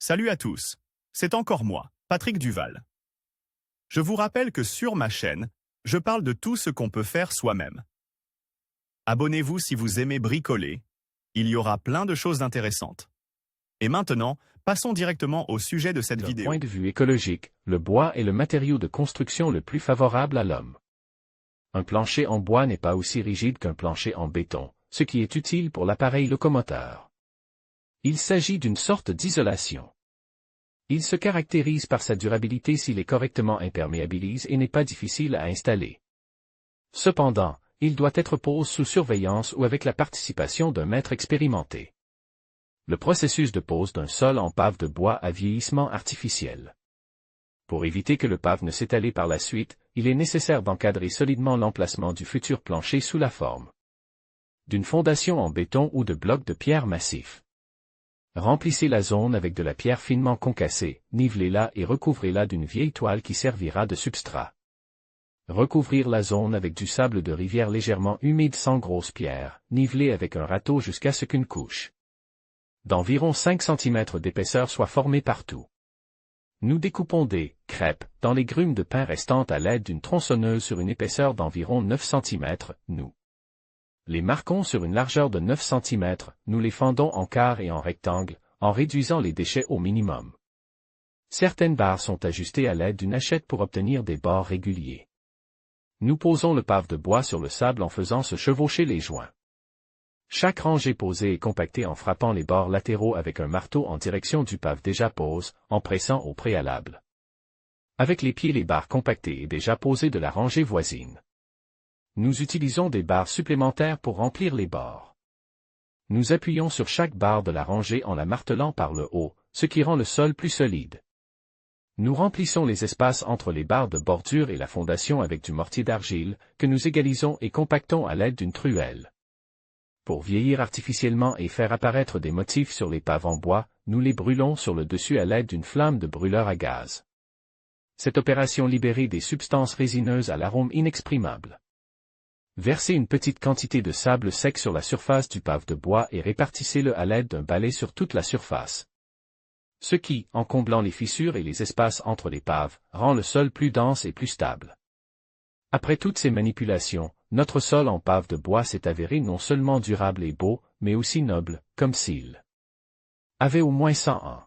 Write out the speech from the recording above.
Salut à tous, c'est encore moi, Patrick Duval. Je vous rappelle que sur ma chaîne, je parle de tout ce qu'on peut faire soi-même. Abonnez-vous si vous aimez bricoler, il y aura plein de choses intéressantes. Et maintenant, passons directement au sujet de cette vidéo. D'un point de vue écologique, le bois est le matériau de construction le plus favorable à l'homme. Un plancher en bois n'est pas aussi rigide qu'un plancher en béton, ce qui est utile pour l'appareil locomoteur. Il s'agit d'une sorte d'isolation. Il se caractérise par sa durabilité s'il est correctement imperméabilisé et n'est pas difficile à installer. Cependant, il doit être posé sous surveillance ou avec la participation d'un maître expérimenté. Le processus de pose d'un sol en pave de bois a vieillissement artificiel. Pour éviter que le pave ne s'étale par la suite, il est nécessaire d'encadrer solidement l'emplacement du futur plancher sous la forme d'une fondation en béton ou de blocs de pierre massifs. Remplissez la zone avec de la pierre finement concassée, nivelez-la et recouvrez-la d'une vieille toile qui servira de substrat. Recouvrir la zone avec du sable de rivière légèrement humide sans grosse pierre, nivelé avec un râteau jusqu'à ce qu'une couche d'environ 5 cm d'épaisseur soit formée partout. Nous découpons des crêpes dans les grumes de pin restantes à l'aide d'une tronçonneuse sur une épaisseur d'environ 9 cm, nous les marquons sur une largeur de 9 cm, nous les fendons en quart et en rectangle, en réduisant les déchets au minimum. Certaines barres sont ajustées à l'aide d'une hachette pour obtenir des bords réguliers. Nous posons le pave de bois sur le sable en faisant se chevaucher les joints. Chaque rangée posée est compactée en frappant les bords latéraux avec un marteau en direction du pave déjà posé, en pressant au préalable. Avec les pieds les barres compactées et déjà posées de la rangée voisine. Nous utilisons des barres supplémentaires pour remplir les bords. Nous appuyons sur chaque barre de la rangée en la martelant par le haut, ce qui rend le sol plus solide. Nous remplissons les espaces entre les barres de bordure et la fondation avec du mortier d'argile, que nous égalisons et compactons à l'aide d'une truelle. Pour vieillir artificiellement et faire apparaître des motifs sur les paves en bois, nous les brûlons sur le dessus à l'aide d'une flamme de brûleur à gaz. Cette opération libère des substances résineuses à l'arôme inexprimable. Versez une petite quantité de sable sec sur la surface du pave de bois et répartissez-le à l'aide d'un balai sur toute la surface. Ce qui, en comblant les fissures et les espaces entre les paves, rend le sol plus dense et plus stable. Après toutes ces manipulations, notre sol en pave de bois s'est avéré non seulement durable et beau, mais aussi noble, comme s'il avait au moins 100 ans.